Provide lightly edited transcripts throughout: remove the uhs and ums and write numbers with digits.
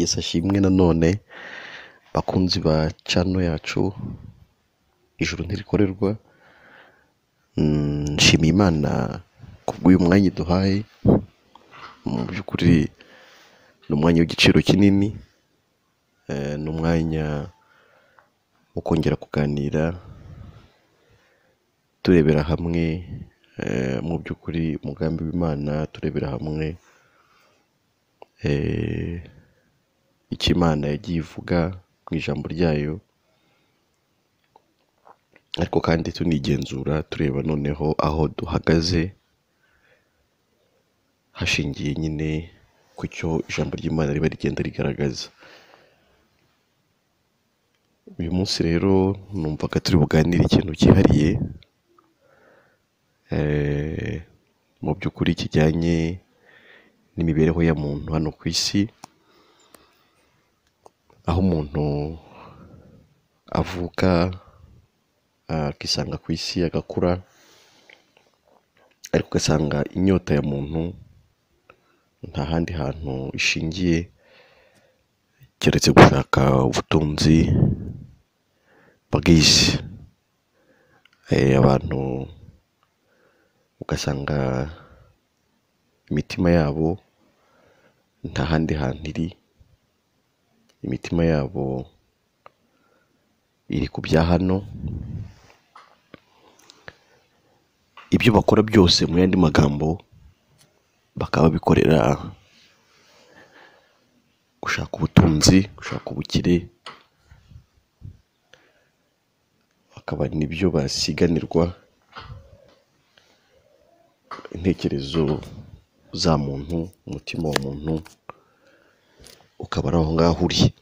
Yesu ashimwe nanone bakunzi ba channel yacu ijuru ntirikorerwa. Nshimiyimana kubw'uyu mwanya duhaye, mu by'ukuri ni umwanya w'igiciro kinini, ni umwanya wo kongera kuganira turebera hamwe mu by'ukuri umugambi w'Imana, turebera hamwe icyo Imana yagiye ivuga mu ijambo ryayo, ariko kandi tunigenzura tureba noneho aho duhagaze hashingiye nyine ku cyo ijambo ry'Imana riba rigenda rigaragaza. Uyu munsi rero numvaga turi buganire ikintu cyihariye mu by'ukuri kijyanye n'imibereho ya muntu hano ku isi, aho umuntu avuka akisanga ku isi agakura, ariko ugasanga inyota ya muntu nta handi hantu ishingiye keretse gushaka ubutunzi bw'isi. Abantu ugasanga imitima yabo nta handi hantu iri, imitima yabo iri ku bya hano. Ibyo bakora byose mu yandi magambo bakaba bikorera gushaka ubutunzi, gushaka ubukire, bakaba nibyo basiganirwa. Intekerezo za muntu, umutima wa muntu ukaba ari aho ngaho uri.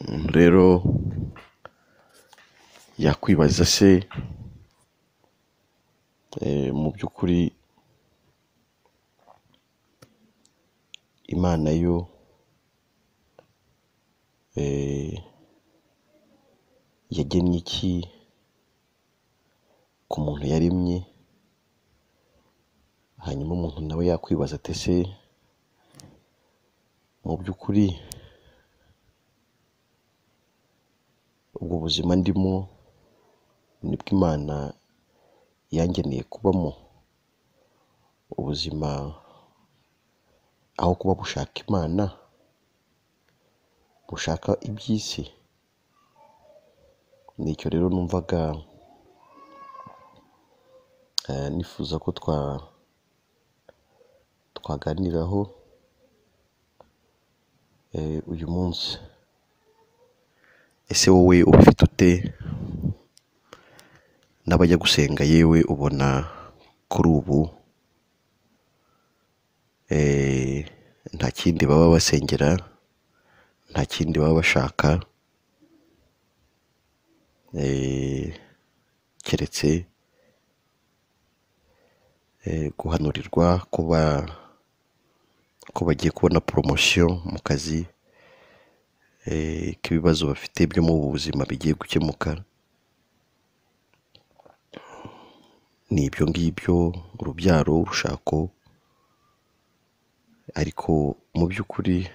Umuntu rero yakwibaza se mu by'ukuri Imana yo yagennye iki ku muntu yaremye? Hanyuma umuntu nawe yakwibaza ati ese mu by'ukuri ubwo buzima ndimo nibwo Imana yangeneye kubamo? Ubuzima aho kuba bushaka Imana bushaka iby'isi? Nicyo rero numvaga nifuza ko twaganiraho uyu munsi. Ese wowe ubifite ute? N'abajya gusenga yewe ubona kuri ubu nta kindi baba basengera, nta kindi baba bashaka keretse guhanurirwa ko bagiye kubona promotion mu kazi, ko ibibazo bafite byo mu buzima bigiye gukemuka. Ni ibyo ngibyo, urubyaro, urushako, ariko mu by'ukuri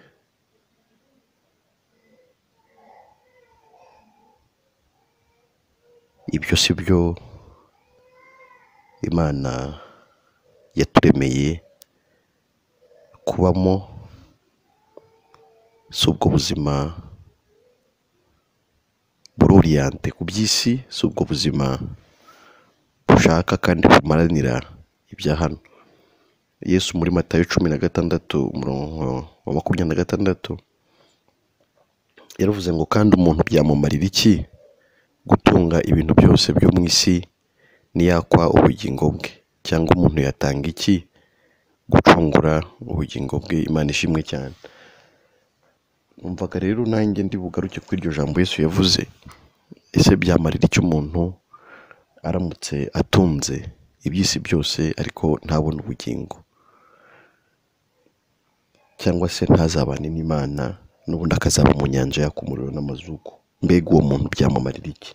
ibyo si byo Imana yaturemeye kubamo. Si ubwo buzima buroriyante ku by'isi, si ubwo buzima bushaka kandi bumaranira ibya hano. Yesu muri Matayo 16 umurongo wa 26 yaravuze ngo kandi umuntu byamumarira iki gutunga ibintu byose byo mu isi niyakwa ubugingo bwe? Cyangwa umuntu yatanga iki gucungura ubugingo bwe? Imana ishimwe cyane. Numvaga rero nanjye ndi bugaruke kuri iryo jambo Yesu yavuze. Ese byamarira icyo umuntu aramutse atunze iby'isi byose ariko ntabona ubugingo? Cyangwa se ntazabane n'Imana, n'ubundi akazaba mu nyanja yaka umuriro n'amazuku? Mbega uwo muntu byamumarira iki?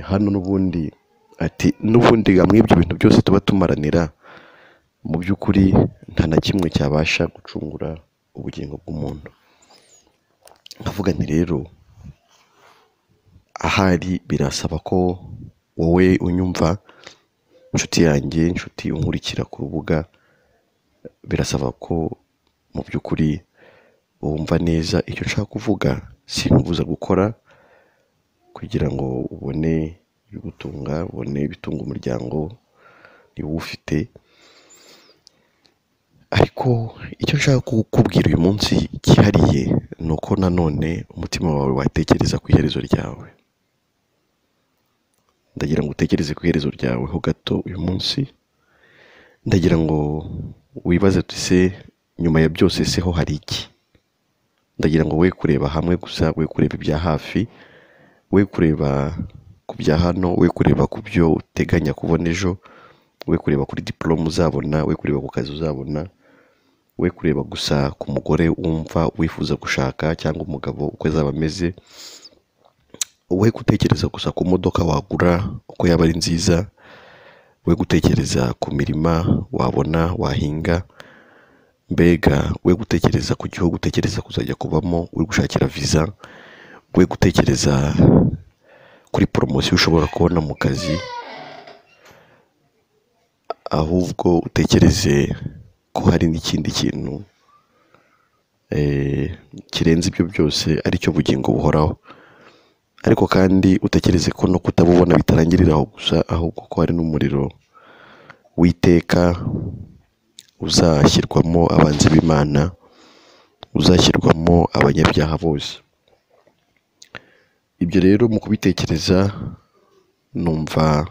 Hano n'ubundi ati n'ubundi hamwe ibyo bintu byose tuba tumaranira, mu by'ukuri nta na kimwe cyabasha gucungura ubugingo bw'umuntu. Nkavuga nti rero ahari birasaba ko wowe unyumva, inshuti yanjye, inshuti unkurikira ku rubuga, birasaba ko mu by'ukuri wumva neza icyo nshaka kuvuga. Sinkubuza gukora kugira ngo ubone ibigutunga, ubone ibitunga umuryango niba ufite, ariko icyo nshaka kukubwira uyu munsi cyihariye ni uko nanone umutima wawe watekereza ku iherezo ryawe. Ndagira ngo utekereze ku iherezo ryawe ho gato uyu munsi. Ndagira ngo wibaze uti se nyuma ya byose se ho hari iki? Ndagira ngo we kureba hamwe gusa, we kureba ibya hafi, we kureba ku bya hano, we kureba ku byo uteganya kubona ejo, we kureba kuri diplome uzabona, we kureba ku kazi uzabona, we kureba gusa ku mugore wumva wifuza gushaka cyangwa umugabo uko azaba ameze, we gutekereza gusa ku modoka wagura uko yaba ari nziza, we gutekereza ku mirima wabona wahinga, mbega we gutekereza ku gihugu utekereza kuzajya kubamo uri gushakira visa, we gutekereza kuri poromosiyo ushobora kubona mu kazi, ahubwo utekereze ko hari n'ikindi kintu kirenze ibyo byose aricyo bugingo buhoraho. Ariko kandi utekereze ko no kutabubona bitarangirira aho gusa, ahubwo ko hari n'umuriro w'iteka uzashyirwamo abanzi b'Imana, uzashyirwamo abanyabyaha bose. Ibyo rero mu kubitekereza numva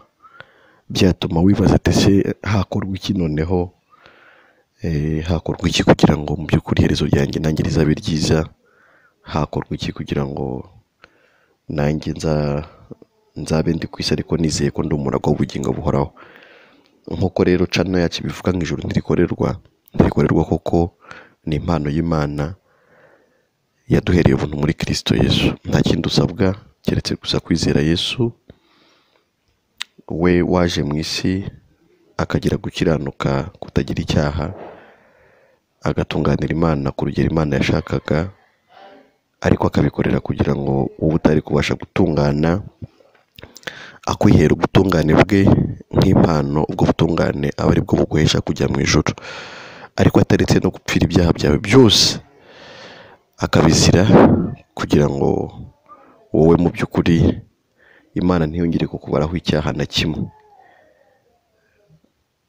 byatuma wibaza ati se hakorwa iki noneho, hakorwa iki kugira ngo mu by'ukuri iherezo ryanjye nanjye rizabe ryiza, hakorwa iki kugira ngo nanjye nzabe ndi ku isi ariko nizeye ko ndi umuragwa w'ubugingo buhoraho. Nk'uko rero channel yacu bivuga ngo ijuru ntirikorerwa koko, ni impano y'Imana yaduhereye ubuntu muri Kristo Yesu. Nta kindi usabwa keretse gusa kwizera Yesu, we waje mu isi akagira gukiranuka kutagira icyaha, agatunganira Imana ku rugero Imana yashakaga, ariko akabikorera kugira ngo wowe utari kubasha gutungana akwihera ubutungane bwe nk'impano, ubwo butungane aba ari bwo buguhesha kujya mu ijuru, ariko ataretse no gupfira ibyaha byawe byose akabizira, kugira ngo wowe mu by'ukuri Imana ntiyongere kukubaraho icyaha na kimwe.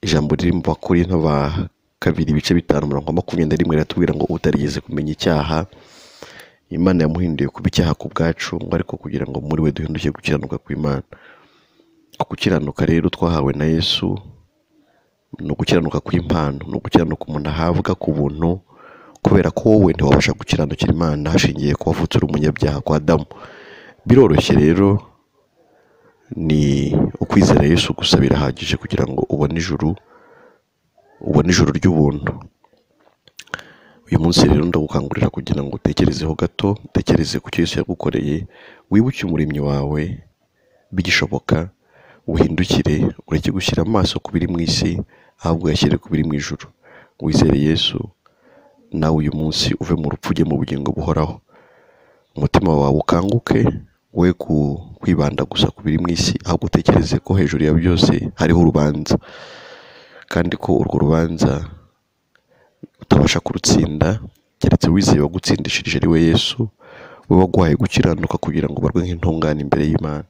Ijambo riri mu Bakorinto ba 2:5-21 riratubwira ngo utarigeze kumenya icyaha Imana yamuhinduye kuba icyaha ku bwacu, ngo ariko kugira ngo muri we duhinduke gukiranuka kw'Imana. Gukiranuka rero twahawe na Yesu ni ugukiranuka kw'impano, ni ugukiranuka umuntu ahabwa ku buntu, kubera ko wowe ntiwabasha gukiranukira Imana hashingiye ko wavutse uri umunyabyaha kwa Adamu. Biroroshye rero, ni ukwizera Yesu gusa birahagije kugira ngo ubone ijuru ry'ubuntu. Uyu munsi rero ndagukangurira kugira ngo utekerezeho gato, utekereze ku cyo Yesu yagukoreye, wibuke umuremyi wawe bigishoboka, uhindukire ureke gushyira amaso ku biri mu isi, ahubwo uyashyire ku biri mu ijuru. Wizere Yesu, nawe uyu munsi uve mu rupfu ujye mu bugingo buhoraho. Umutima wawe ukanguke, we kwibanda gusa ku biri mu isi, ahubwo utekereze ko hejuru ya byose hariho urubanza, kandi ko urwo rubanza utabasha kurutsinda keretse wizeye wagutsindishirije ari we Yesu, we waguhaye gukiranuka kugira ngo ubarwe nk'intungane imbere y'Imana.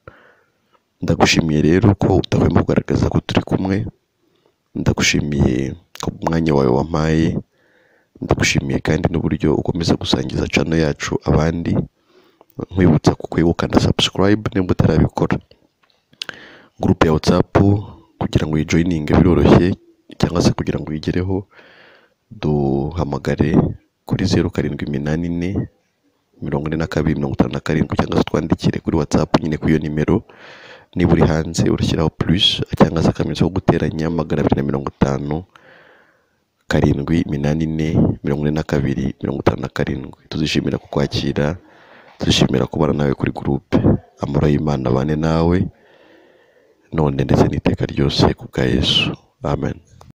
Ndagushimiye rero ko udahwema kugaragaza ko turi kumwe, ndagushimiye ku mwanya wawe wampaye, ndagushimiye kandi n'uburyo ukomeza gusangiza channel yacu abandi, nkwibutsa kukwibuka na subscribe nimba utarabikora. Group ya WhatsApp kugira ngo uyijoininge biroroshye, cyangwa se kugira ngo uyigereho duhamagare kuri 07844257, cyangwa se twandikire kuri WhatsApp nyine kuri iyo nimero. Niba uri hanze urashyiraho plus cyangwa se akamenyetso ko guteranya 250 7844257. Tuzishimira kukwakira, tuzishimira kubana nawe kuri groupe. Amahoro y'Imana abane nawe none ndetse n'iteka ryose ku bwa Yesu. Amen.